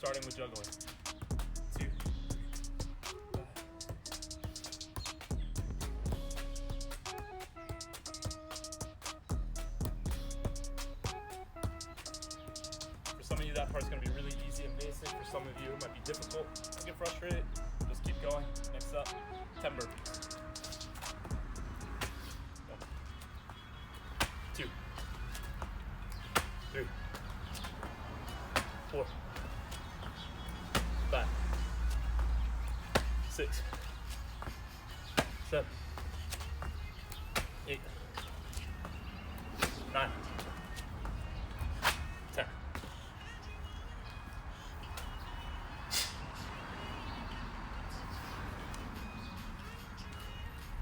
starting with juggling. 2. For some of you, that part's gonna be really easy and basic. For some of you, it might be difficult. Don't get frustrated. Just keep going. Next up, 10 burpees. 1, 2, 3, 4, 5, 6, 7, 8, 9, 10.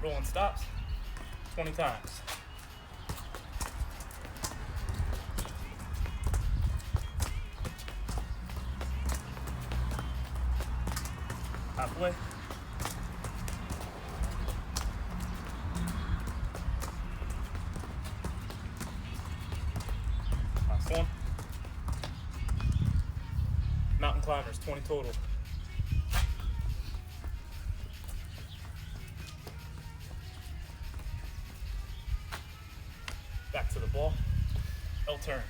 Rolling stops 20 times. Halfway. Last one. Mountain climbers, 20 total. Back to the ball. L turns.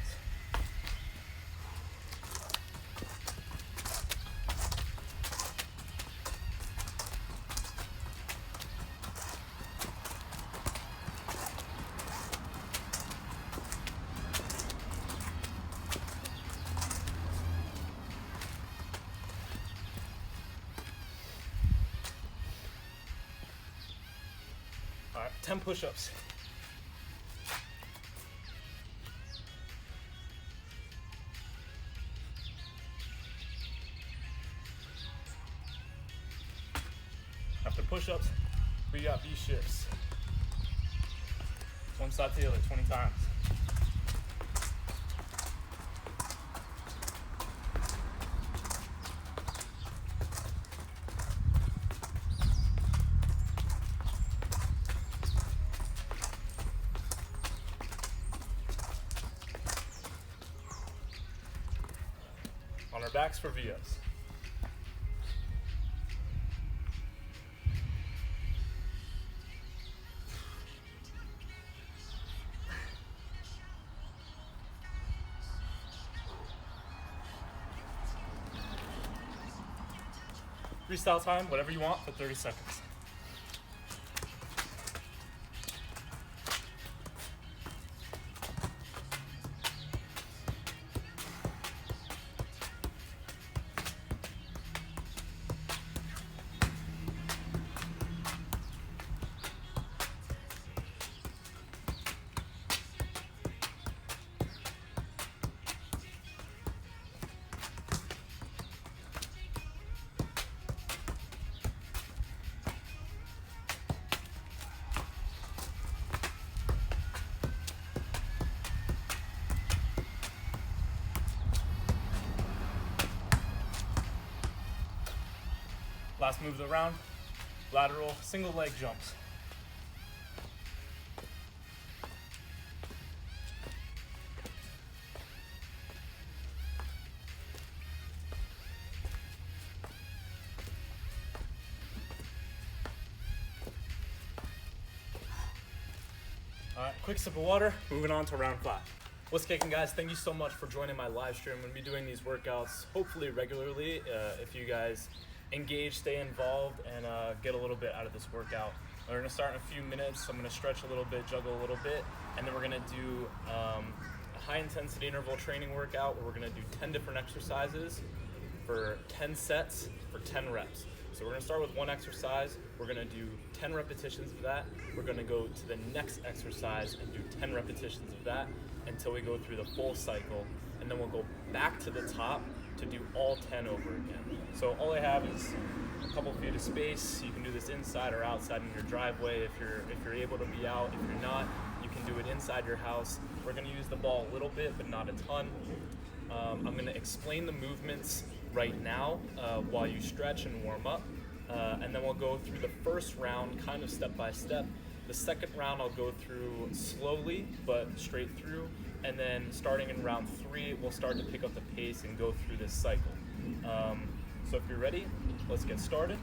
All right, 10 push-ups. After push-ups, we got V shifts. One side to the other, 20 times. On our backs for VOs. Freestyle time, whatever you want for 30 seconds. Last move of the round, lateral single leg jumps. All right, quick sip of water, moving on to round 5. What's kicking, guys? Thank you so much for joining my live stream. I'm gonna be doing these workouts hopefully regularly. If you guys engage, stay involved, and get a little bit out of this workout. We're gonna start in a few minutes. I'm gonna stretch a little bit, juggle a little bit, and then we're gonna do a high intensity interval training workout where we're gonna do 10 different exercises for 10 sets for 10 reps. So we're gonna start with one exercise. We're gonna do 10 repetitions of that. We're gonna go to the next exercise and do 10 repetitions of that until we go through the full cycle. And then we'll go back to the top to do all 10 over again. So all I have is a couple feet of space. You can do this inside or outside in your driveway if you're able to be out. If you're not, you can do it inside your house. We're gonna use the ball a little bit, but not a ton. I'm gonna explain the movements right now while you stretch and warm up. And then we'll go through the first round kind of step by step. The second round I'll go through slowly but straight through, and then starting in round 3 we'll start to pick up the pace and go through this cycle. So if you're ready, let's get started.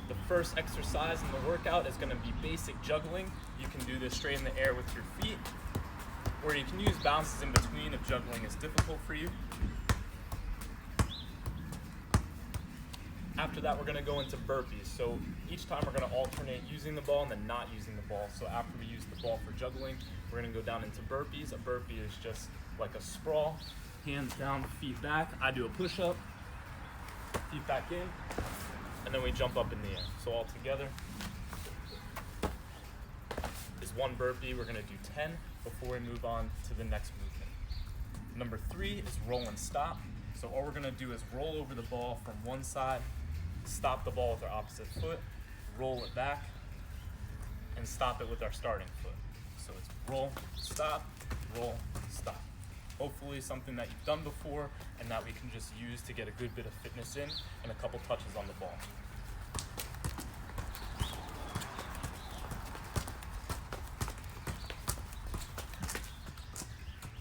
The first exercise in the workout is going to be basic juggling. You can do this straight in the air with your feet, or you can use bounces in between if juggling is difficult for you. After that, we're going to go into burpees. So each time we're going to alternate using the ball and then not using the ball. So after we use the ball for juggling, we're going to go down into burpees. A burpee is just like a sprawl, hands down, feet back. I do a push-up, feet back in, and then we jump up in the air. So all together is one burpee. We're going to do 10 before we move on to the next movement. Number 3 is roll and stop. So all we're going to do is roll over the ball from one side, stop the ball with our opposite foot, roll it back, and stop it with our starting foot. So it's roll, stop, stop. Hopefully something that you've done before and that we can just use to get a good bit of fitness in and a couple touches on the ball.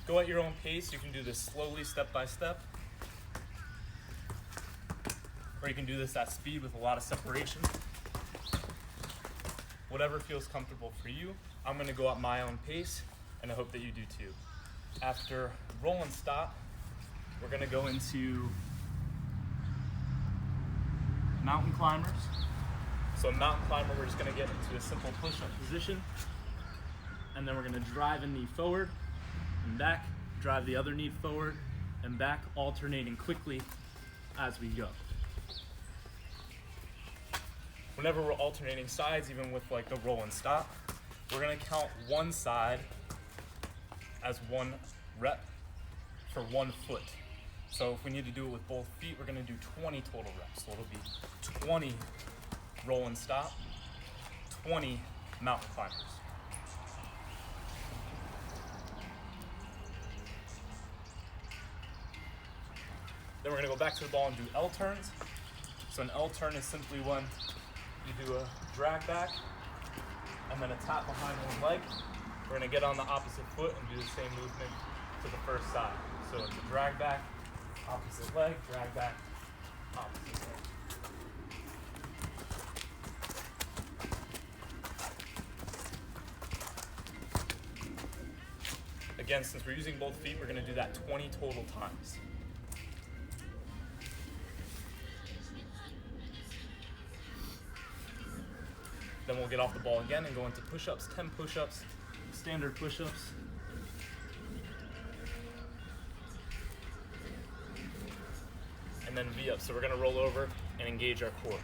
Go at your own pace. You can do this slowly, step by step. Or you can do this at speed with a lot of separation. Whatever feels comfortable for you. I'm gonna go at my own pace, and I hope that you do too. After roll and stop, we're gonna go into mountain climbers. So mountain climber, we're just gonna get into a simple push-up position, and then we're gonna drive a knee forward and back, drive the other knee forward and back, alternating quickly as we go. Whenever we're alternating sides, even with like the roll and stop, we're gonna count one side as one rep for one foot. So if we need to do it with both feet, we're gonna do 20 total reps. So it'll be 20 roll and stop, 20 mountain climbers. Then we're gonna go back to the ball and do L turns. So an L turn is simply when you do a drag back and then a tap behind one leg. We're gonna get on the opposite foot and do the same movement to the first side. So it's a drag back, opposite leg, drag back, opposite leg. Again, since we're using both feet, we're gonna do that 20 total times. Then we'll get off the ball again and go into push-ups, 10 push-ups, standard push-ups. And then V-ups, so we're gonna roll over and engage our core.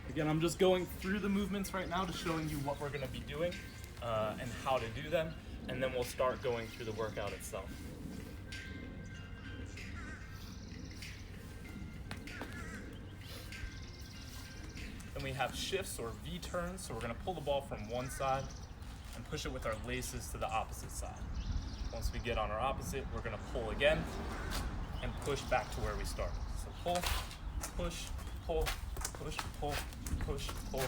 Again, I'm just going through the movements right now, just showing you what we're gonna be doing and how to do them, and then we'll start going through the workout itself. Then we have shifts or V turns, so we're gonna pull the ball from one side and push it with our laces to the opposite side. Once we get on our opposite, we're gonna pull again and push back to where we started. So pull, push, pull, push, pull, push, pull,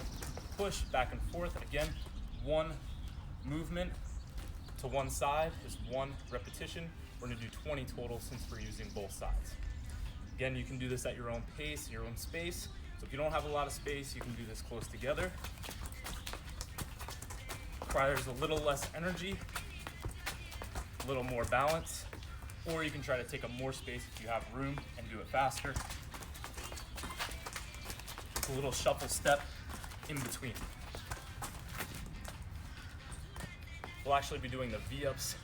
push, back and forth. Again, one movement to one side is one repetition. We're gonna do 20 total since we're using both sides. Again, you can do this at your own pace, your own space. So if you don't have a lot of space, you can do this close together. Requires a little less energy, a little more balance, or you can try to take up more space if you have room and do it faster. A little shuffle step in between. We'll actually be doing the V-ups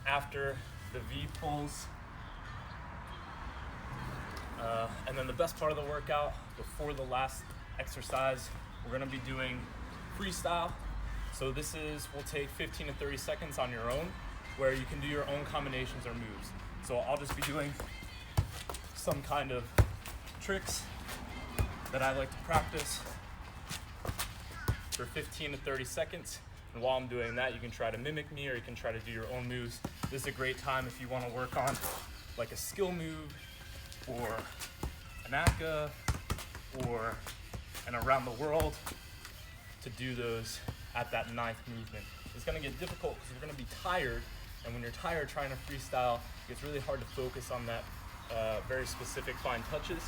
after the V pulls. And then the best part of the workout, before the last exercise, we're gonna be doing freestyle. So this is, will take 15 to 30 seconds on your own, where you can do your own combinations or moves. So I'll just be doing some kind of tricks that I like to practice for 15 to 30 seconds. And while I'm doing that, you can try to mimic me or you can try to do your own moves. This is a great time if you want to work on like a skill move or an ACA or an around the world, to do those at that 9th movement. It's gonna get difficult because you're gonna be tired, and when you're tired trying to freestyle, it's really hard to focus on that very specific fine touches.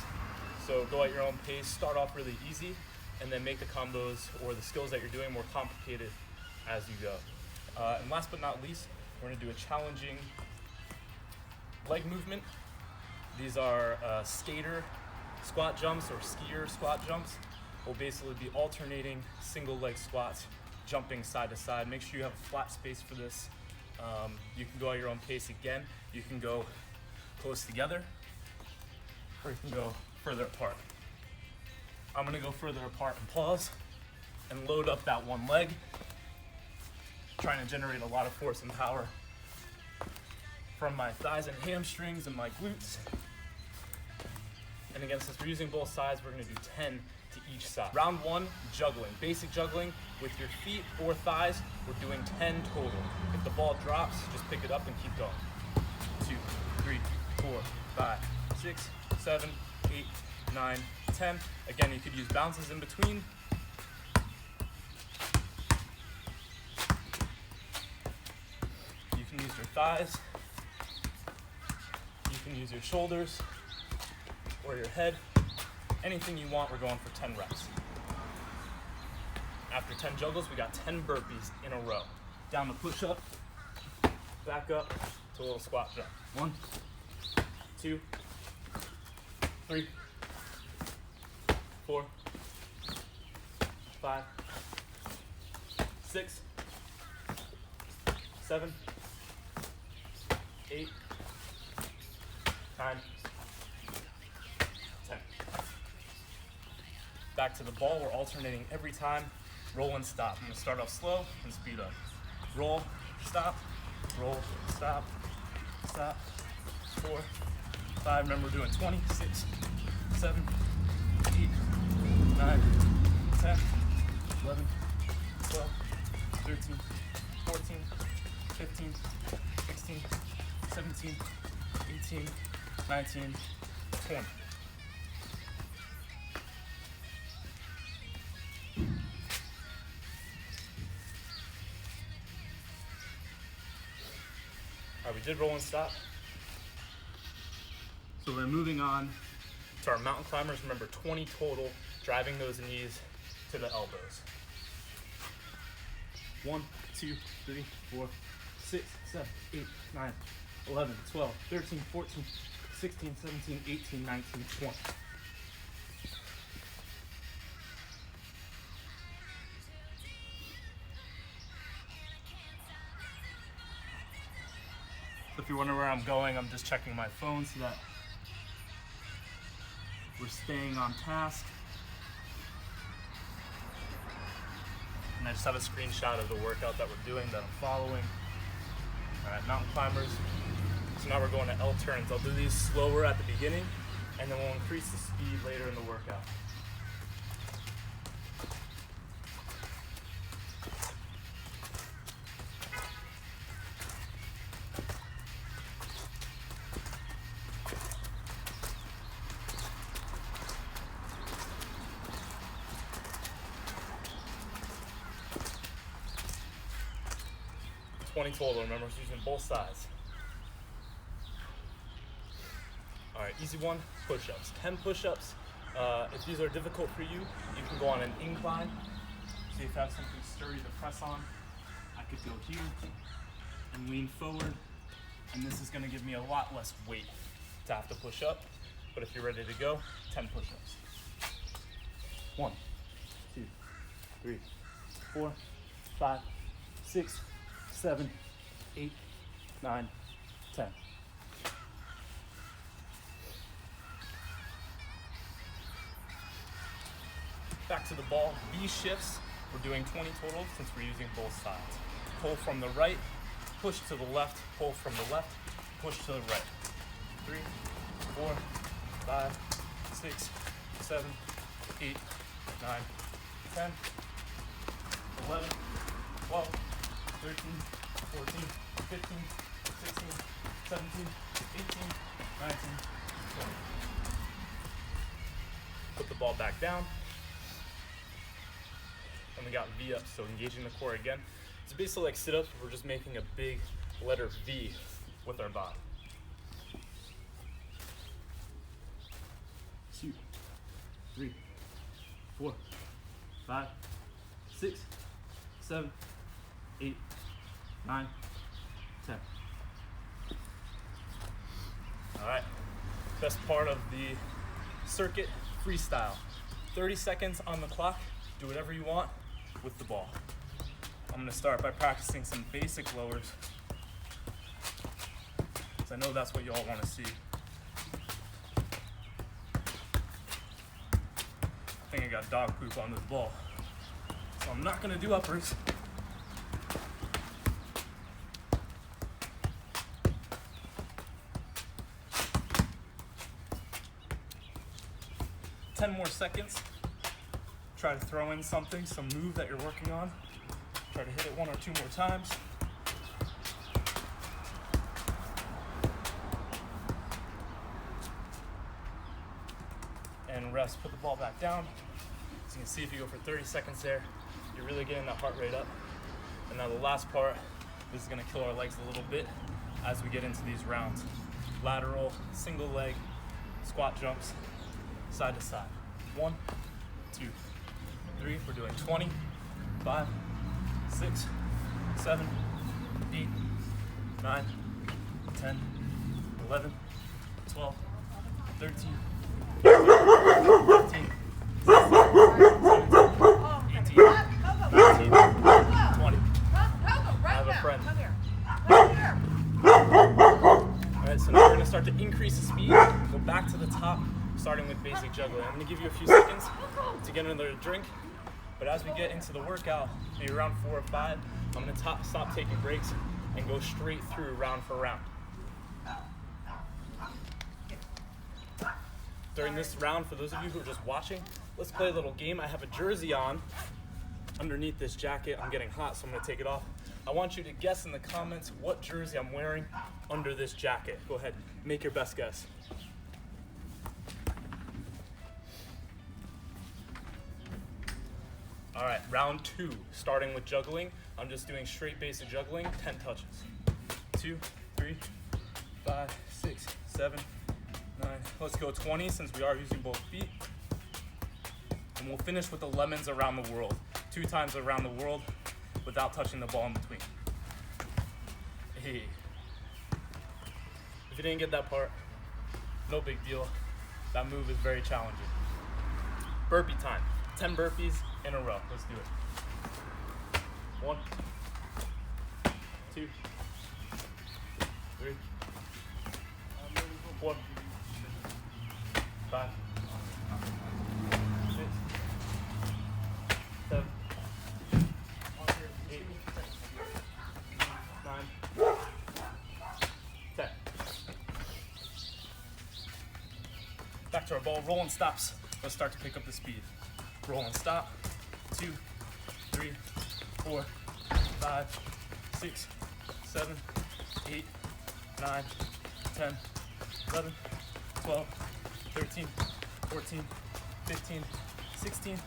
So go at your own pace, start off really easy, and then make the combos or the skills that you're doing more complicated as you go. And last but not least, we're gonna do a challenging leg movement. These are skater squat jumps or skier squat jumps. We'll basically be alternating single leg squats, jumping side to side. Make sure you have a flat space for this. You can go at your own pace again. You can go close together, or you can go further apart. I'm gonna go further apart and pause and load up that one leg, trying to generate a lot of force and power from my thighs and hamstrings and my glutes. And again, since we're using both sides, we're gonna do 10 to each side. Round 1, juggling. Basic juggling with your feet or thighs. We're doing 10 total. If the ball drops, just pick it up and keep going. 2, 3, 4, 5, 6, 7, 8, 9, 10. Again, you could use bounces in between. You can use your thighs. You can use your shoulders or your head. Anything you want, we're going for 10 reps. After 10 juggles, we got 10 burpees in a row. Down the push-up, back up to a little squat jump. 1, 2, 3, 4, 5, 6, 7, 8, 9, 10. Back to the ball, we're alternating every time. Roll and stop. I'm gonna start off slow and speed up. Roll, stop, roll, stop, stop. 4, 5, remember we're doing 20, 6, 7, 8, 9, 10, 11, 12, 13, 14, 15, 16, 17, 18, 19, 20. All right, we did roll and stop. So we're moving on to our mountain climbers. Remember, 20 total, driving those knees to the elbows. 1, 2, 3, 4, 6, 7, 8, 9, 11, 12, 13, 14, 16, 17, 18, 19, 20. So if you're wondering where I'm going, I'm just checking my phone so that we're staying on task. And I just have a screenshot of the workout that we're doing that I'm following. All right, mountain climbers. So now we're going to L turns. I'll do these slower at the beginning, and then we'll increase the speed later in the workout. Total, remember, we're using both sides. All right, easy one, push-ups. 10 push-ups. If these are difficult for you, you can go on an incline. So if you have something sturdy to press on, I could go here and lean forward, and this is gonna give me a lot less weight to have to push up. But if you're ready to go, 10 push-ups. 1, 2, 3, 4, 5, 6, 7, 8, 9, 10. Back to the ball, B shifts. We're doing 20 total since we're using both sides. Pull from the right, push to the left, pull from the left, push to the right. 3, 4, 5, 6, 7, 8, 9, 10, 11, 12, 13, 14, 15, 16, 17, 18, 19, 20. Put the ball back down. and we got V-ups, so engaging the core again. It's basically like sit-ups, but we're just making a big letter V with our body. 2, 3, 4, 5, 6, 7, 8, 9, 10. All right, best part of the circuit, freestyle. 30 seconds on the clock, do whatever you want with the ball. I'm gonna start by practicing some basic lowers, because I know that's what you all wanna see. I think I got dog poop on this ball, so I'm not gonna do uppers. Ten more seconds. Try to throw in something, some move that you're working on. Try to hit it 1 or 2 more times. And rest, put the ball back down. So you can see if you go for 30 seconds there, you're really getting that heart rate up. And now the last part, this is gonna kill our legs a little bit as we get into these rounds. Lateral, single leg, squat jumps, side to side. 1, 2, 3, we're doing 20, 5, 6, 7, 8, 9, 10, 11, 12, 13, 15, 16, 17, 18, 19, 20. I have a friend. All right, so now we're gonna start to increase the speed, go back to the top, starting with basic juggling. I'm gonna give you a few seconds to get another drink, but as we get into the workout, maybe around 4 or 5, I'm gonna stop taking breaks and go straight through round for round. During this round, for those of you who are just watching, let's play a little game. I have a jersey on underneath this jacket. I'm getting hot, so I'm gonna take it off. I want you to guess in the comments what jersey I'm wearing under this jacket. Go ahead, make your best guess. All right, round 2, starting with juggling. I'm just doing straight basic juggling, 10 touches. 2, 3, 5, 6, 7, 9. Let's go 20 since we are using both feet. And we'll finish with the lemons around the world. 2 times around the world without touching the ball in between. Hey. If you didn't get that part, no big deal. That move is very challenging. Burpee time. 10 burpees in a row. Let's do it. 1, 2, 3, 4, 5, 6, 7, 8, 9, 10. Back to our ball rolling stops. Let's start to pick up the speed. Roll and stop. 2, 3, 4, 5, 6, 7, 8, 9, 10, 11, 12, 13, 14, 15, 16,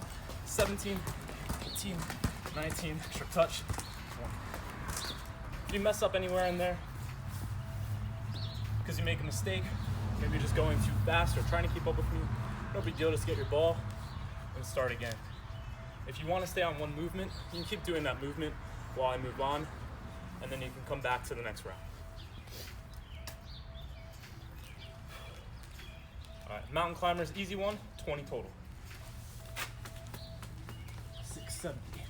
17, 18, 19, extra touch. 1. If you mess up anywhere in there because you make a mistake, maybe you're just going too fast or trying to keep up with me, no big deal, just get your ball and start again. If you want to stay on one movement, you can keep doing that movement while I move on, and then you can come back to the next round. All right, mountain climbers, easy one, 20 total. 6, 7, 8.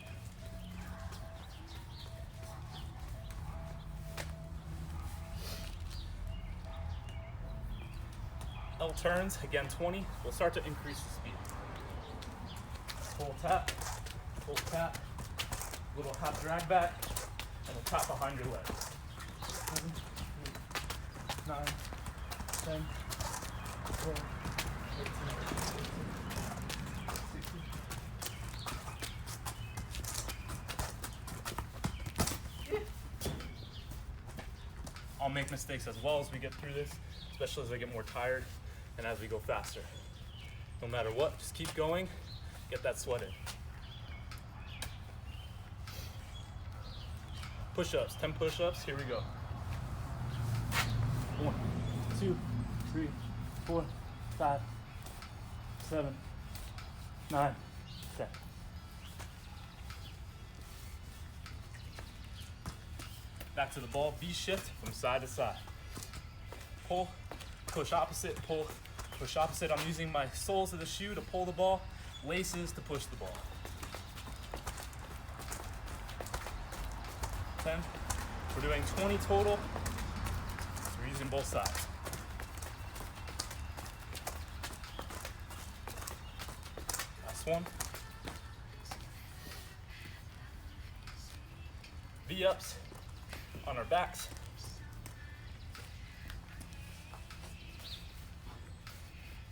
L turns, again 20. We'll start to increase the speed. Full tap, little half drag back, and a tap behind your leg. 7, 8, 9, 10, 12, 13, 14, 16. I'll make mistakes as well as we get through this, especially as I get more tired and as we go faster. No matter what, just keep going, get that sweat in. Push-ups, 10 push-ups, here we go. 1, 2, 3, 4, 5, 7, 9, 10. Back to the ball, V-shift from side to side. Pull, push opposite, pull, push opposite. I'm using my soles of the shoe to pull the ball, laces to push the ball. 10. We're doing 20 total. So we're using both sides. Last one. V-ups on our backs.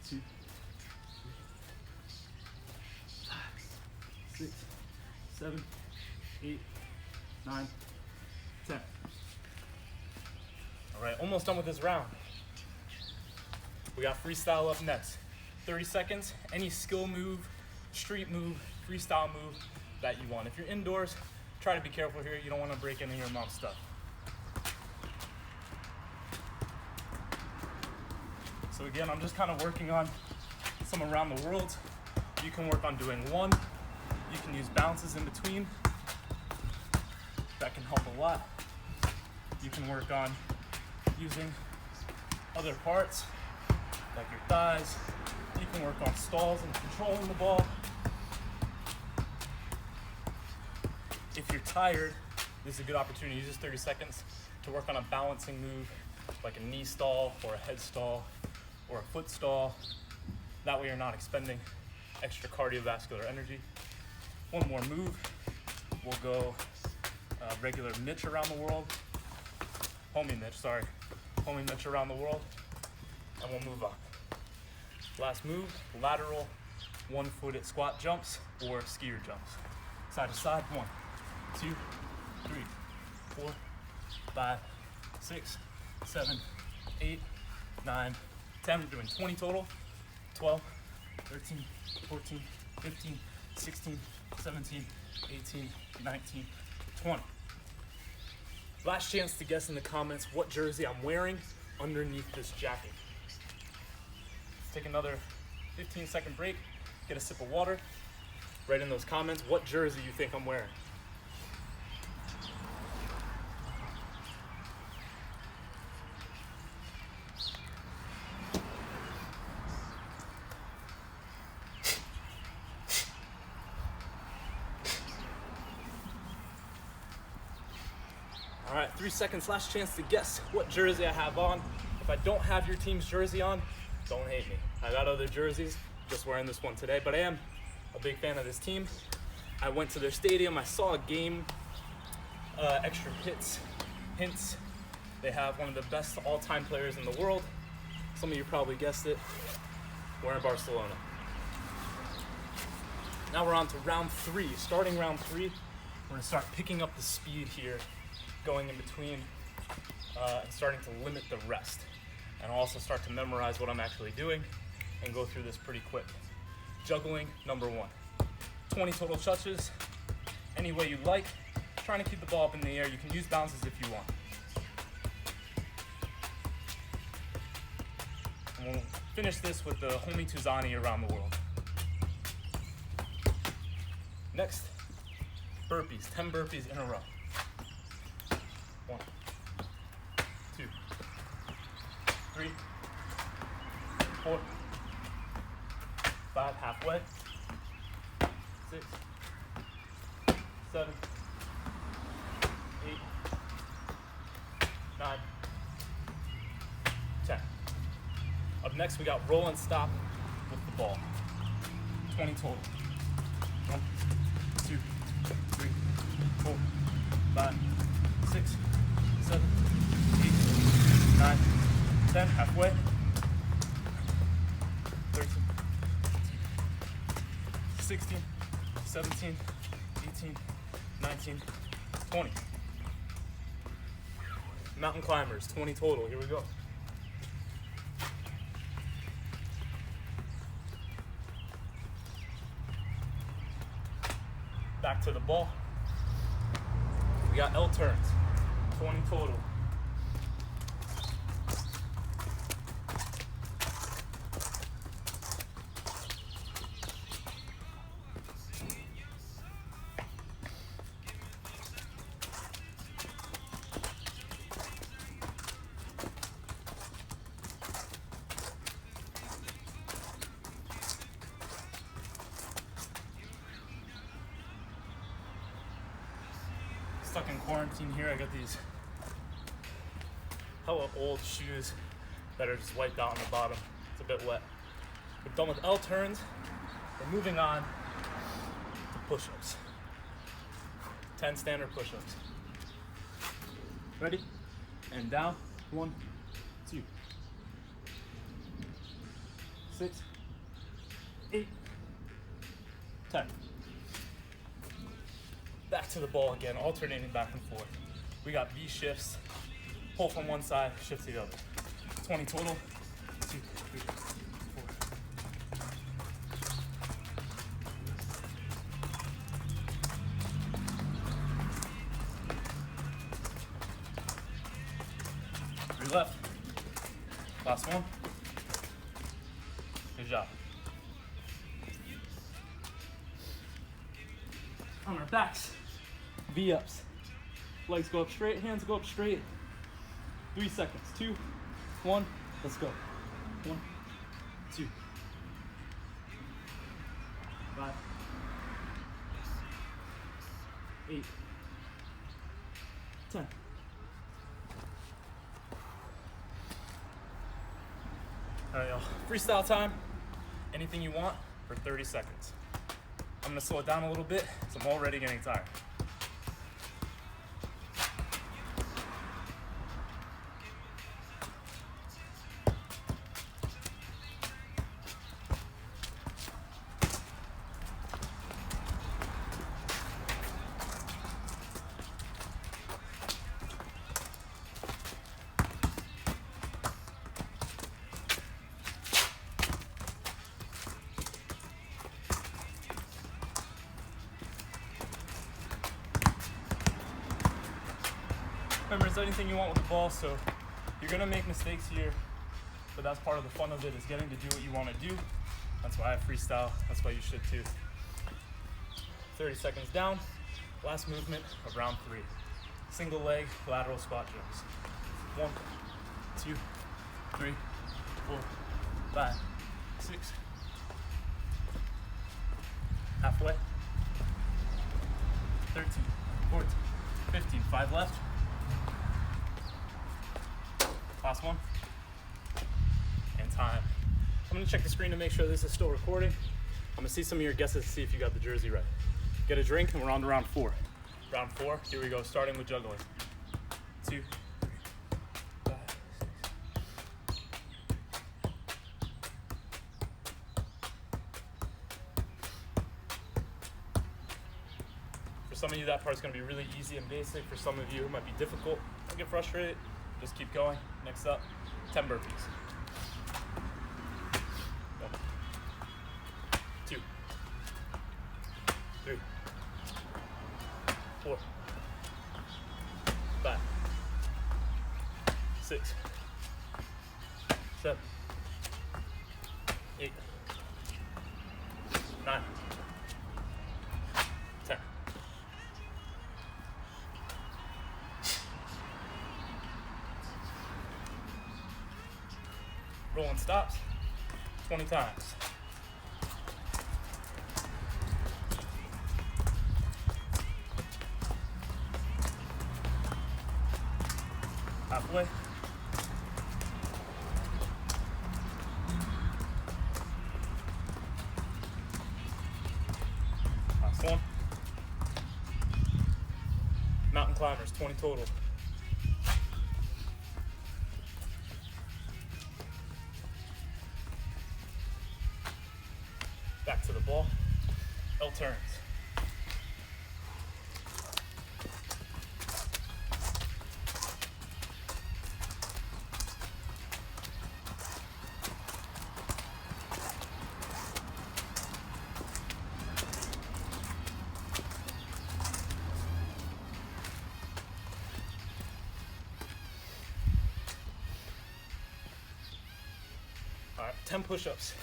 Two, 5, 6, 7, 8, 9, 10. All right, almost done with this round. We got freestyle up next. 30 seconds, any skill move, street move, freestyle move that you want. If you're indoors, try to be careful here. You don't want to break any of your mom's stuff. So again, I'm just kind of working on some around the world. You can work on doing one. You can use bounces in between. That can help a lot. You can work on using other parts, like your thighs. You can work on stalls and controlling the ball. If you're tired, this is a good opportunity. Use this 30 seconds to work on a balancing move, like a knee stall or a head stall or a foot stall. That way you're not expending extra cardiovascular energy. One more move. We'll go regular Mitch around the world. Homie Mitch around the world. And we'll move on. Last move, lateral one-footed squat jumps or skier jumps. Side to side, 1, 2, 3, 4, 5, 6, 7, 8, 9, 10. We're doing 20 total. 12, 13, 14, 15, 16, 17, 18, 19, 20. Last chance to guess in the comments what jersey I'm wearing underneath this jacket. Let's take another 15-second break, get a sip of water. Write in those comments what jersey you think I'm wearing. All right, 3 seconds, last chance to guess what jersey I have on. If I don't have your team's jersey on, don't hate me. I got other jerseys, just wearing this one today, but I am a big fan of this team. I went to their stadium, I saw a game, extra hints. They have one of the best all-time players in the world. Some of you probably guessed it, we're in Barcelona. Now we're on to round 3. Starting round 3, we're gonna start picking up the speed here, going in between and starting to limit the rest. And I'll also start to memorize what I'm actually doing and go through this pretty quick. Juggling, number 1. 20 total touches, any way you like. Trying to keep the ball up in the air. You can use bounces if you want. And we'll finish this with the homie Tuzani around the world. Next, burpees, 10 burpees in a row. 1, 2, 3, 4, 5, halfway, 6, 7, 8, 9, 10. Up next, we got roll and stop with the ball. 20 total. 1, 2, 3, 4, 5, 6, 7, 8, 9, 10. Halfway. 13, 16, 17, 18, 19, 20. Mountain climbers, 20 total. Here we go. Back to the ball. We got L turns. 20 total. Stuck in quarantine here. I got these hella old shoes that are just wiped out on the bottom. It's a bit wet. We're done with L turns. We're moving on to push-ups. 10 standard push-ups. Ready? And down. 1, 2, 6, 8, 10. Back to the ball again, alternating back and forth. We got V shifts, pull from one side, shift to the other. 20 total. 2, 3, 4. Three left. Last one. Good job. On our backs, V-ups. Legs go up straight, hands go up straight. 3 seconds. 2, 1, let's go. 1, 2, 5, 8, 10. All right, y'all. Freestyle time. Anything you want for 30 seconds. I'm gonna slow it down a little bit, so I'm already getting tired. Remember, it's anything you want with the ball, so you're gonna make mistakes here, but that's part of the fun of it, is getting to do what you wanna do. That's why I freestyle, that's why you should too. 30 seconds down, last movement of round 3. Single leg, lateral squat jumps. 1, 2, 3, 4, 5, 6. Halfway. 13, 14, 15, 5 left. Last one. And time. I'm gonna check the screen to make sure this is still recording. I'm gonna see some of your guesses to see if you got the jersey right. Get a drink and we're on to round 4. Round 4, here we go, starting with juggling. 2, 3, 5, 6. For some of you, that part's gonna be really easy and basic. For some of you, it might be difficult. Don't get frustrated. Just keep going. Next up, 10 burpees. 1, 2, 3, 4, 5, 6, 7, 8, 9, 10. Rolling stops, 20 times. Halfway. Last one. Mountain climbers, 20 total. Back to the ball. L turns. 10 push-ups.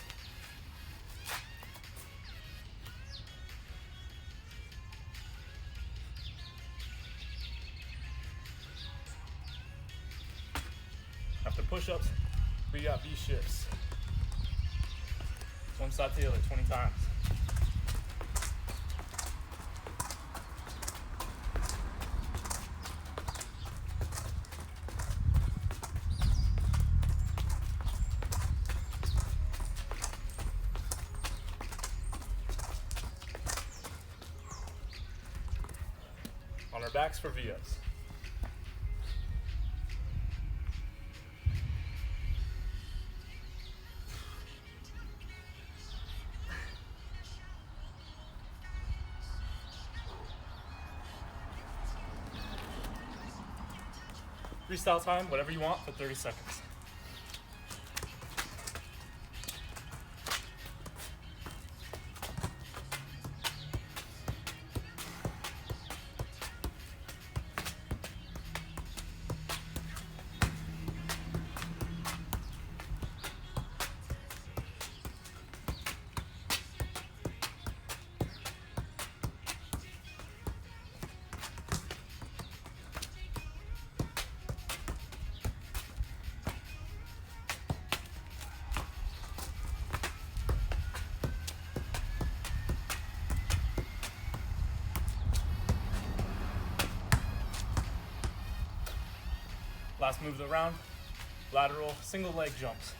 After push-ups, we got V shifts. One side to the other, 20 times. On our backs for V-ups. Freestyle time, whatever you want for 30 seconds. Last move of the round, lateral single leg jumps.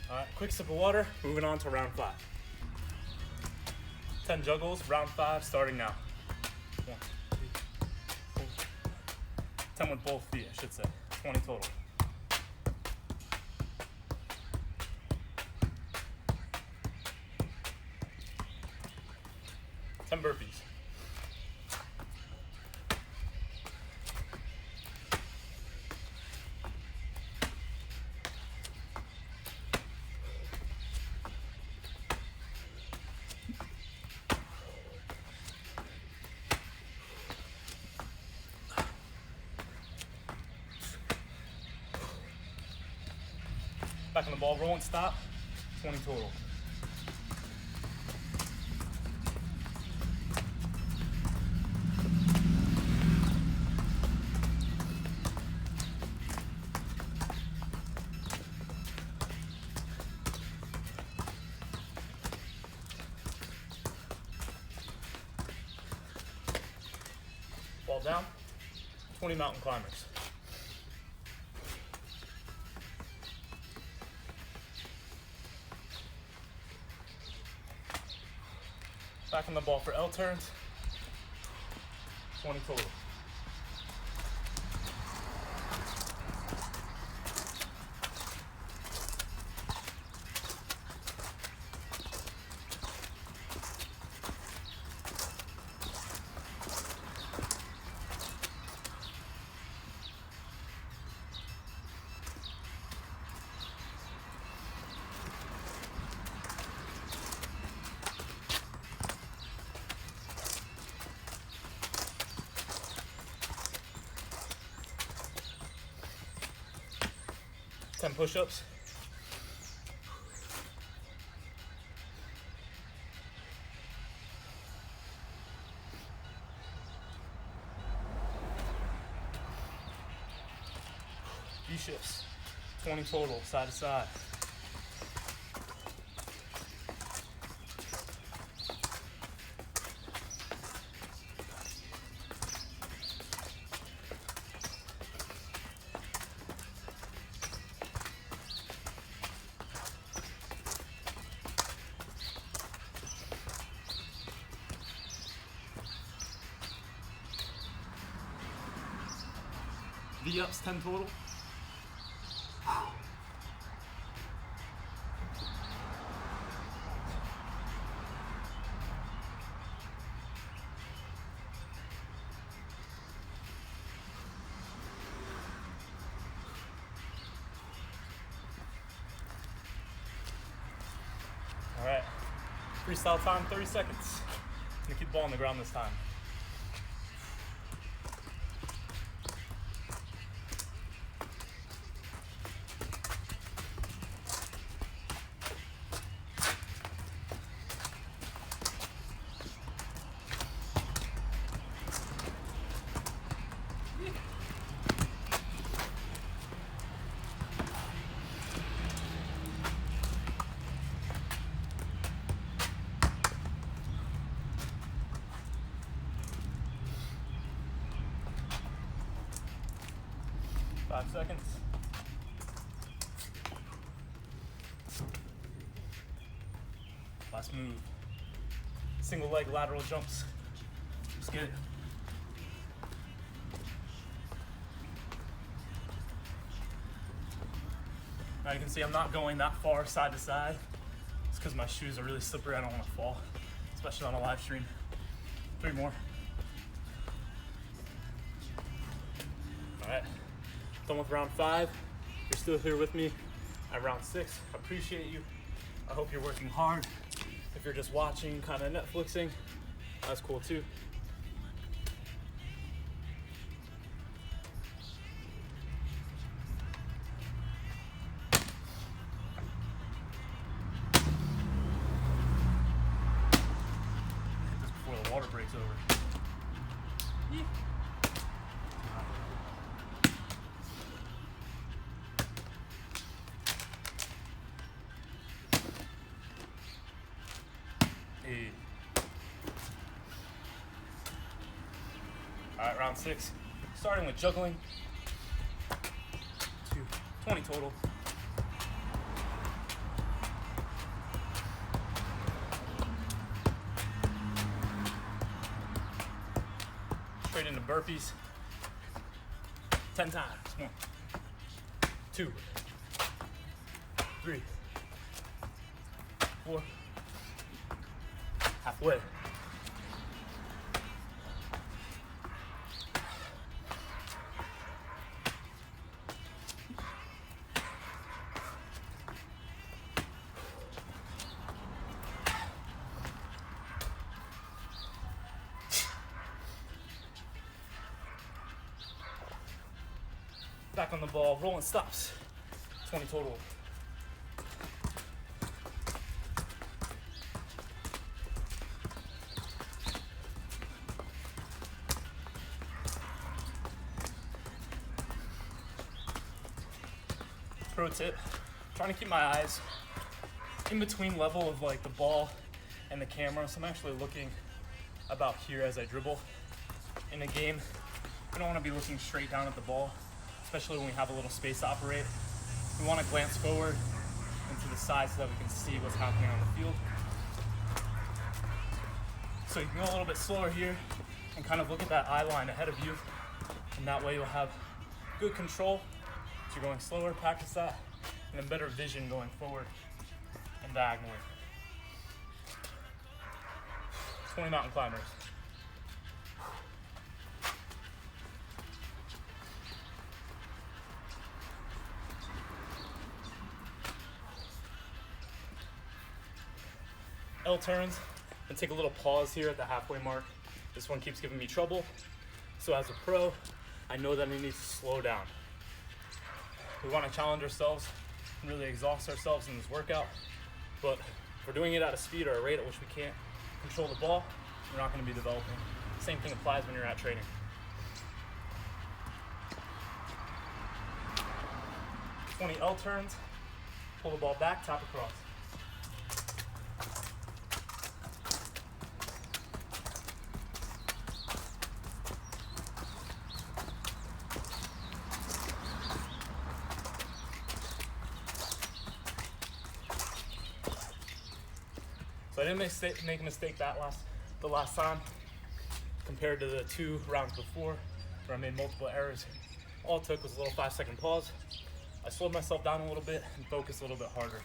All right, quick sip of water, moving on to round 5. 10 juggles, round 5, starting now. 1, 2, 4, 10 with both feet, I should say. 20 total. Ten burpees. Back on the ball, roll and stop, 20 total. Ball down, 20 mountain climbers. Back on the ball for L turns, 20 total. Ten push-ups. V shifts, 20 total, side to side. V-ups, 10 total. Freestyle time, 30 seconds. I'm gonna keep the ball on the ground this time. Five seconds. Last move. Single leg lateral jumps. Let's get it. Now you can see I'm not going that far side to side. It's because my shoes are really slippery. I don't want to fall, especially on a live stream. 3 more. All right. Done with round 5. You're still here with me at round 6. I appreciate you. I hope you're working hard. If you're just watching, kind of Netflixing, that's cool too. Hit this before the water breaks over. Yeah. All right, round 6. Starting with juggling. 20 total. Straight into burpees. 10 times. 1, 2, 3, 4. Halfway. Back on the ball, rolling stops. 20 total. Pro tip, trying to keep my eyes in between level of like the ball and the camera. So I'm actually looking about here as I dribble. In a game, we don't want to be looking straight down at the ball, especially when we have a little space to operate. We want to glance forward and to the side so that we can see what's happening on the field. So you can go a little bit slower here and kind of look at that eye line ahead of you, and that way you'll have good control. So you're going slower, practice that, and then better vision going forward and diagonally. 20 mountain climbers. L turns, and take a little pause here at the halfway mark. This one keeps giving me trouble. So as a pro, I know that I need to slow down. We want to challenge ourselves and really exhaust ourselves in this workout. But if we're doing it at a speed or a rate at which we can't control the ball, we're not going to be developing. Same thing applies when you're at training. "20 L turns, pull the ball back, tap across. So I didn't make a mistake the last time compared to the 2 rounds before where I made multiple errors. All it took was a little 5-second pause. I slowed myself down a little bit and focused a little bit harder.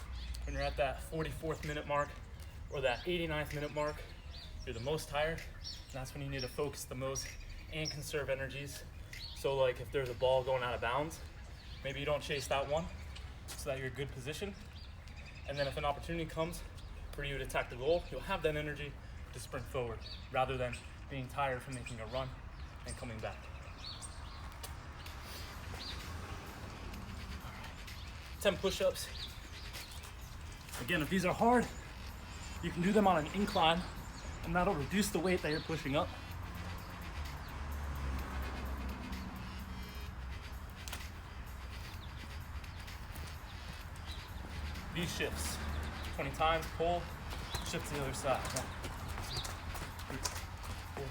When you're at that 44th minute mark or that 89th minute mark, you're the most tired, and that's when you need to focus the most and conserve energies. So like if there's a ball going out of bounds, maybe you don't chase that one so that you're in good position. And then if an opportunity comes for you to attack the goal, you'll have that energy to sprint forward rather than being tired from making a run and coming back. 10 push-ups. Again, if these are hard, you can do them on an incline, and that'll reduce the weight that you're pushing up. These shifts, 20 times, pull, shift to the other side. 1, 2, 3, 4,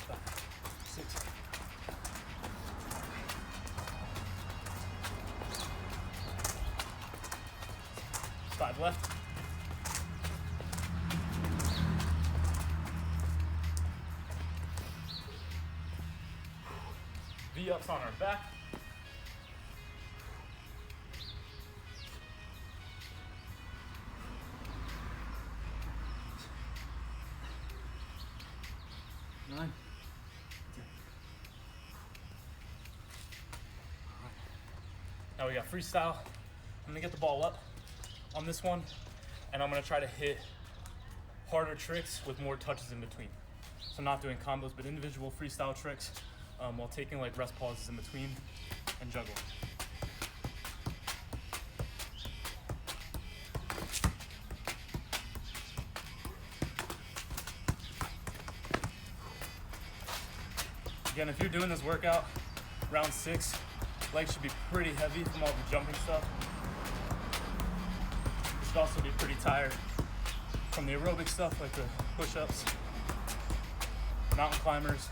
5, 6. 5 left. V-ups on our back. Nine. 10. All right. Now we got freestyle. I'm gonna get the ball up on this one, and I'm gonna try to hit harder tricks with more touches in between. So not doing combos, but individual freestyle tricks while taking like rest pauses in between and juggling. Again, if you're doing this workout, round 6, legs should be pretty heavy from all the jumping stuff. You should also be pretty tired from the aerobic stuff like the push-ups, mountain climbers.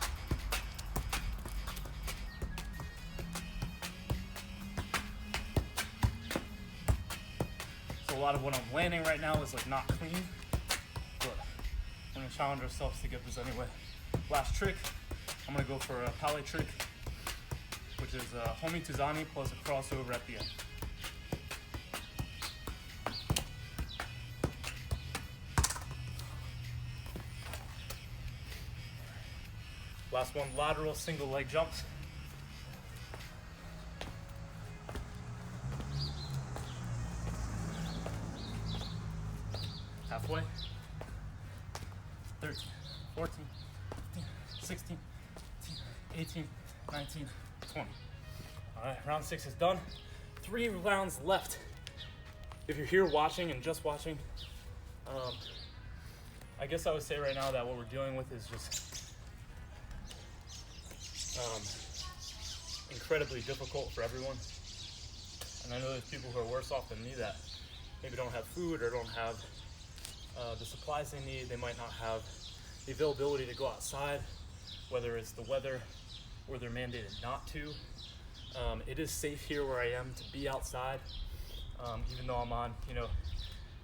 So a lot of what I'm landing right now is like not clean, but we're gonna challenge ourselves to get this anyway. Last trick, I'm gonna go for a pali trick, which is homie Tuzani plus a crossover at the end. Last one, lateral single leg jumps. Halfway. 13, 14, 15, 16, 18, 19, 20. All right, round 6 is done. 3 rounds left. If you're here watching and just watching, I guess I would say right now that what we're dealing with is just incredibly difficult for everyone. And I know there's people who are worse off than me that maybe don't have food or don't have the supplies they need. They might not have the availability to go outside, whether it's the weather or they're mandated not to. It is safe here where I am to be outside, even though I'm on,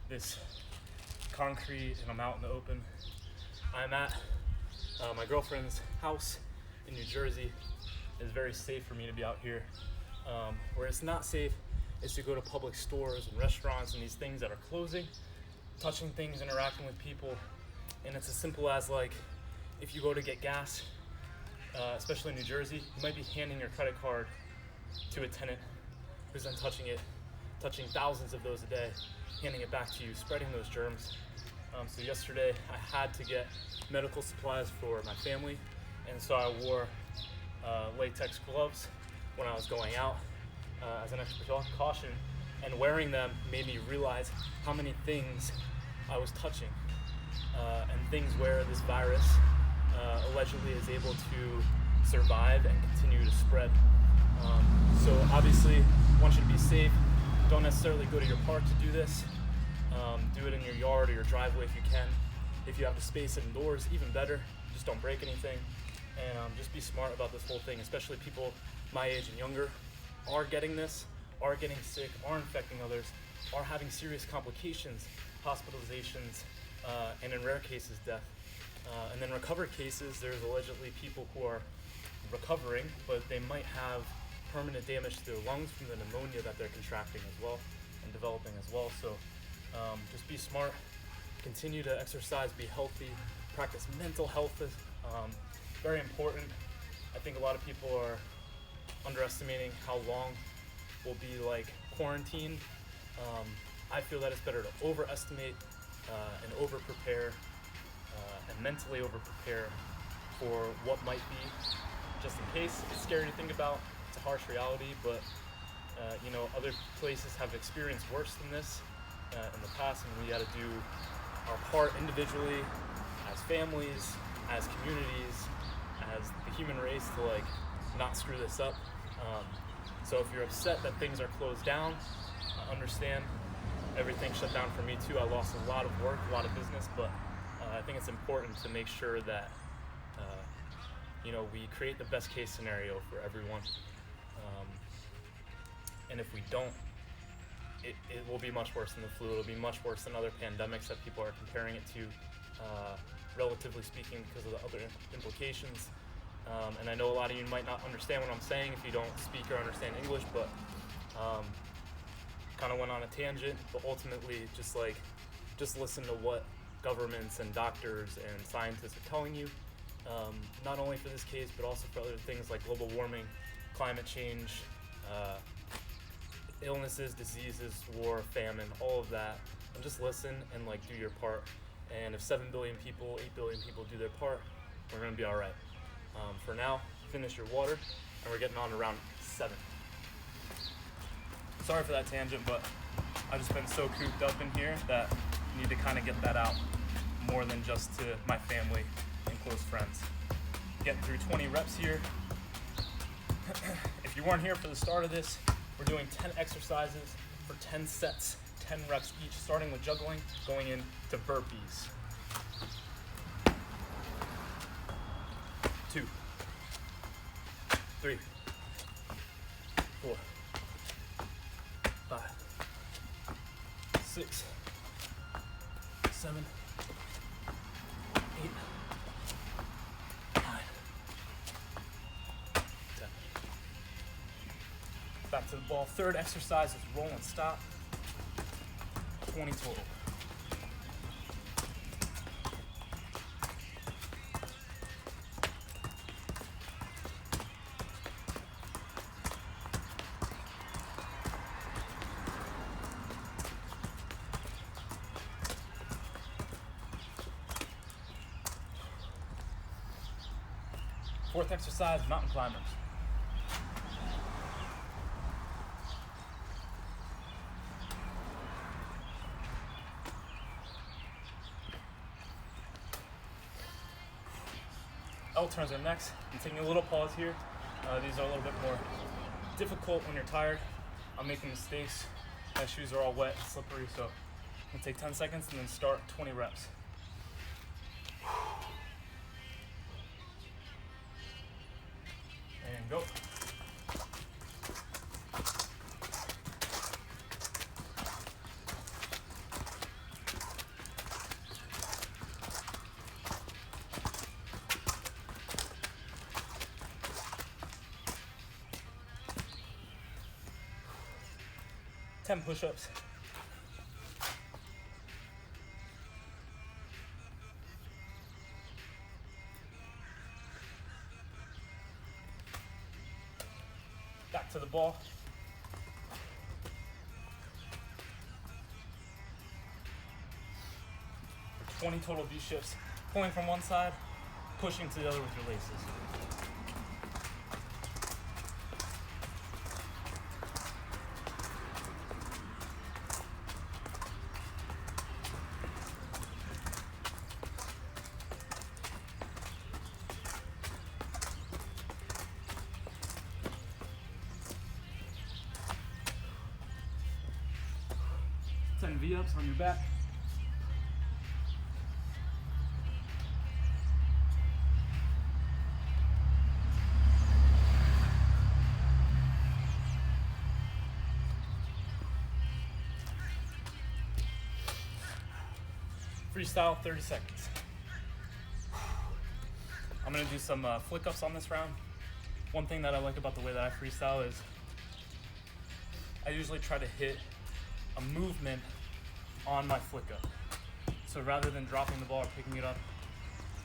this concrete and I'm out in the open. I'm at my girlfriend's house in New Jersey. It's very safe for me to be out here. Where it's not safe is to go to public stores and restaurants and these things that are closing, touching things, interacting with people. And it's as simple as like, if you go to get gas, especially in New Jersey, you might be handing your credit card to a tenant who's then touching it, touching thousands of those a day, handing it back to you, spreading those germs. So yesterday I had to get medical supplies for my family, and so I wore latex gloves when I was going out as an extra precaution, and wearing them made me realize how many things I was touching, and things where this virus allegedly is able to survive and continue to spread. So obviously, I want you to be safe. Don't necessarily go to your park to do this. Do it in your yard or your driveway if you can. If you have the space indoors, even better. Just don't break anything. And just be smart about this whole thing, especially people my age and younger are getting this, are getting sick, are infecting others, are having serious complications, hospitalizations, and in rare cases, death. And then recovered cases, there's allegedly people who are recovering, but they might have permanent damage to their lungs from the pneumonia that they're contracting as well and developing as well. So just be smart, continue to exercise, be healthy, practice mental health is very important. I think a lot of people are underestimating how long we'll be like quarantined. I feel that it's better to overestimate and over-prepare and mentally over-prepare for what might be, just in case. It's scary to think about. It's a harsh reality, but other places have experienced worse than this in the past, and we got to do our part individually, as families, as communities, as the human race, to not screw this up. So if you're upset that things are closed down, understand. Everything shut down for me too. I lost a lot of work, a lot of business, but I think it's important to make sure that we create the best case scenario for everyone. And if we don't, it will be much worse than the flu. It'll be much worse than other pandemics that people are comparing it to, relatively speaking, because of the other implications. And I know a lot of you might not understand what I'm saying if you don't speak or understand English, but kind of went on a tangent. But ultimately, just listen to what governments and doctors and scientists are telling you, not only for this case, but also for other things like global warming, climate change, illnesses, diseases, war, famine, all of that. And just listen and do your part. And if 7 billion people, 8 billion people do their part, we're gonna be all right. For now, finish your water, and we're getting on to round 7. Sorry for that tangent, but I've just been so cooped up in here that I need to kind of get that out more than just to my family and close friends. Getting through 20 reps here. If you weren't here for the start of this, we're doing 10 exercises for 10 sets, 10 reps each, starting with juggling, going into burpees. 2, 3, 4, 5, 6, 7, 8, 9, 10. Back to the ball. Third exercise is roll and stop. 20 total. Fourth exercise, mountain climbers. L turns are next. I'm taking a little pause here. These are a little bit more difficult when you're tired. I'm making mistakes. My shoes are all wet and slippery, so I'm gonna take 10 seconds and then start 20 reps. And go. Ten push-ups. Back to the ball. For 20 total V shifts. Pulling from one side, pushing to the other with your laces. V-ups on your back. Freestyle, 30 seconds. I'm gonna do some flick ups on this round. One thing that I like about the way that I freestyle is I usually try to hit a movement on my flick up. So rather than dropping the ball or picking it up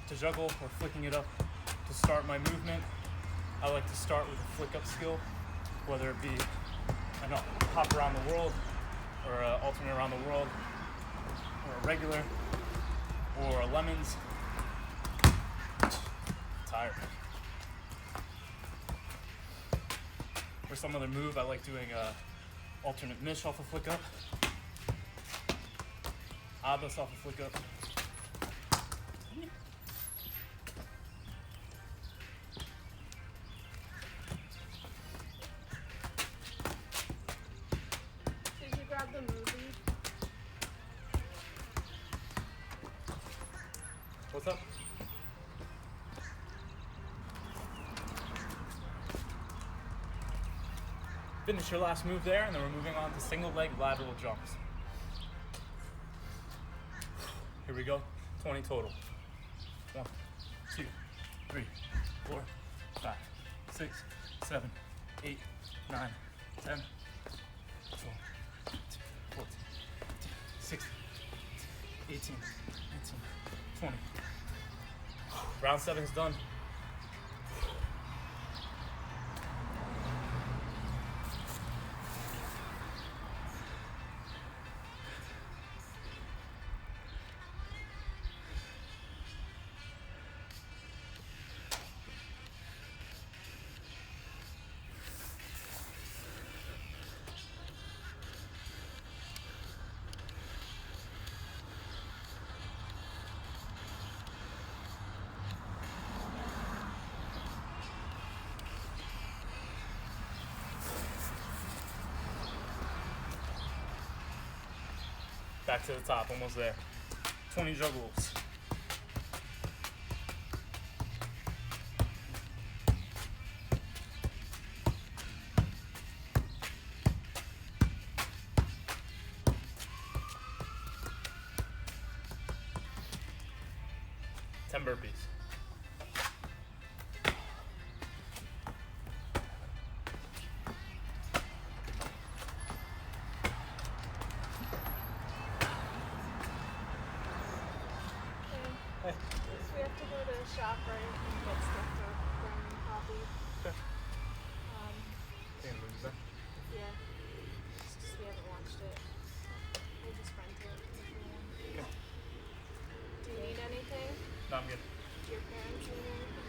to juggle or flicking it up to start my movement, I like to start with a flick up skill, whether it be a hop around the world or alternate around the world or a regular or a lemons. Tired. For some other move, I like doing a alternate mish off a flick up. Abas off a flick up. Did you grab the movie? What's up? Finish your last move there, and then we're moving on to single leg lateral jumps. Here we go, 20 total. 1, 2, 3, 4, 5, 6, 7, 8, 9, 10, 12, 14, 16, 18, 19, 20. Round 7 is done. Back to the top, almost there. 20 juggles. Burpees. Hey. So we have to go to the shop, right, and get stuff from Poppy. Okay. Yeah. It's just we haven't watched it. We'll just rent it if we want. Okay. Do you need anything? No, I'm good. Do your parents need anything?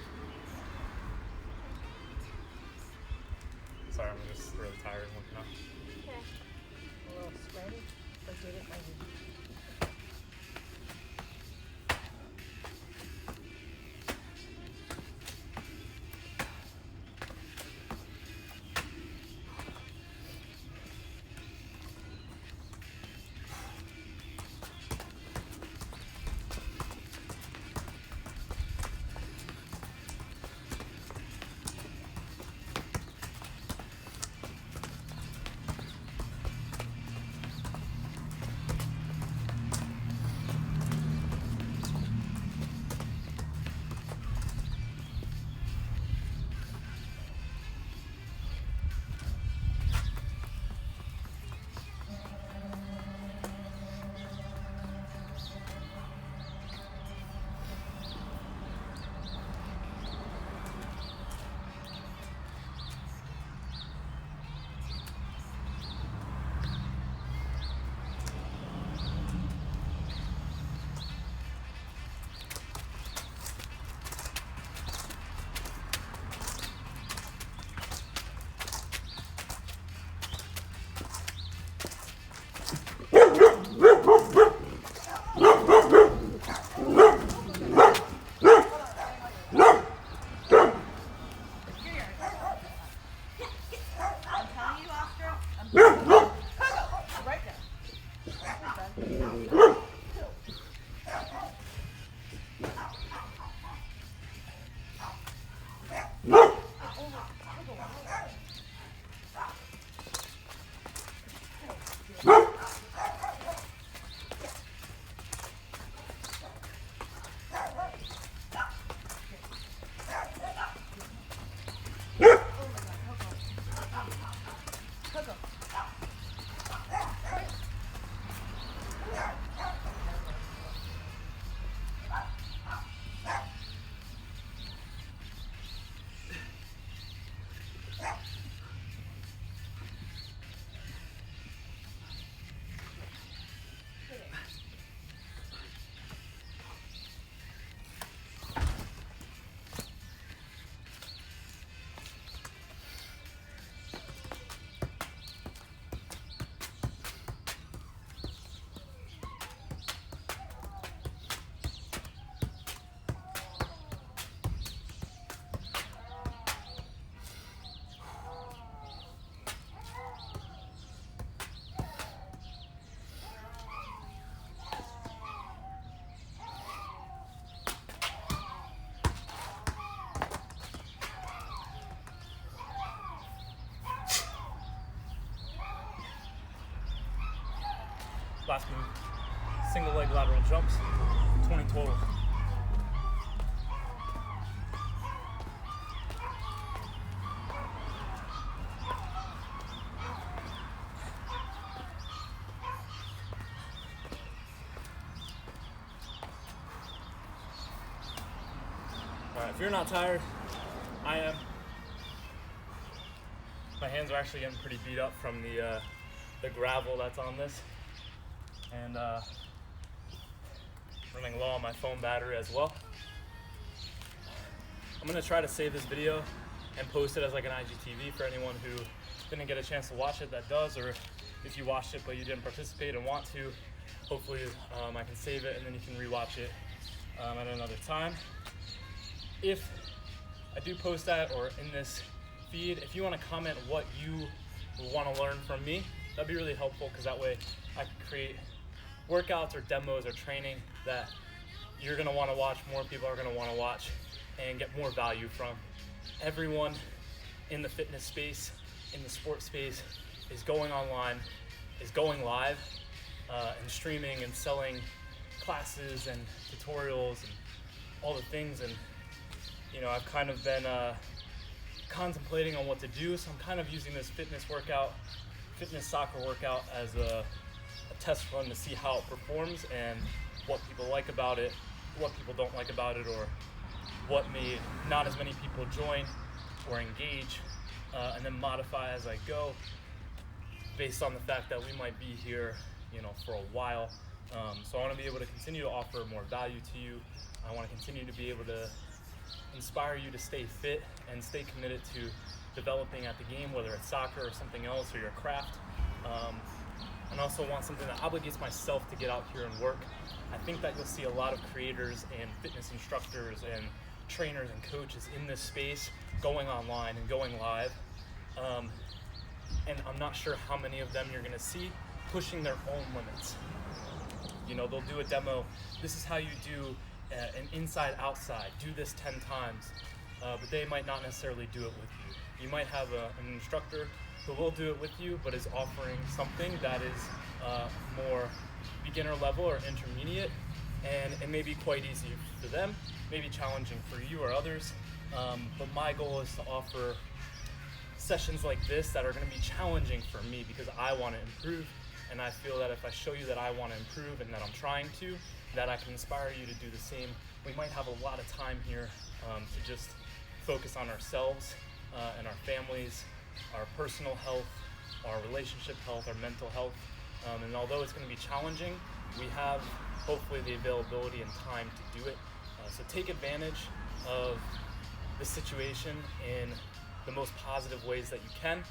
Sorry, I'm just really tired and looking up. Okay. A little sweaty, but did it maybe. Last move, single leg lateral jumps, 20 total. All right, if you're not tired, I am. My hands are actually getting pretty beat up from the gravel that's on this, and running low on my phone battery as well. I'm gonna try to save this video and post it as like an IGTV for anyone who didn't get a chance to watch it that does, or if you watched it but you didn't participate and want to, hopefully I can save it and then you can rewatch it at another time. If I do post that or in this feed, if you want to comment what you want to learn from me, that'd be really helpful, because that way I can create workouts or demos or training that you're going to want to watch, more people are going to want to watch, and get more value from. Everyone in the fitness space, in the sports space, is going online, is going live, and streaming and selling classes and tutorials and all the things. And you know, I've kind of been contemplating on what to do, so I'm kind of using this fitness soccer workout as a test run to see how it performs and what people like about it, what people don't like about it, or what made not as many people join or engage, and then modify as I go based on the fact that we might be here, you know, for a while. So I want to be able to continue to offer more value to you. I want to continue to be able to inspire you to stay fit and stay committed to developing at the game, whether it's soccer or something else or your craft. And also want something that obligates myself to get out here and work. I think that you'll see a lot of creators and fitness instructors and trainers and coaches in this space going online and going live. And I'm not sure how many of them you're gonna see pushing their own limits. You know, they'll do a demo, this is how you do an inside-outside, do this 10 times, but they might not necessarily do it with you. You might have an instructor who will do it with you, but is offering something that is more beginner level or intermediate, and it may be quite easy for them, maybe challenging for you or others, but my goal is to offer sessions like this that are going to be challenging for me, because I want to improve, and I feel that if I show you that I want to improve and that I'm trying to, that I can inspire you to do the same. We might have a lot of time here to just focus on ourselves and our families, our personal health, our relationship health, our mental health. And although it's going to be challenging, we have hopefully the availability and time to do it. So take advantage of the situation in the most positive ways that you can.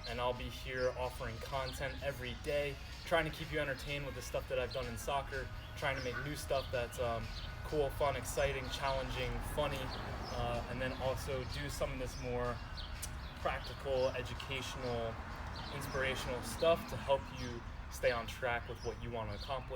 And I'll be here offering content every day, trying to keep you entertained with the stuff that I've done in soccer, trying to make new stuff that's cool, fun, exciting, challenging, funny, and then also do some of this more practical, educational, inspirational stuff to help you stay on track with what you want to accomplish.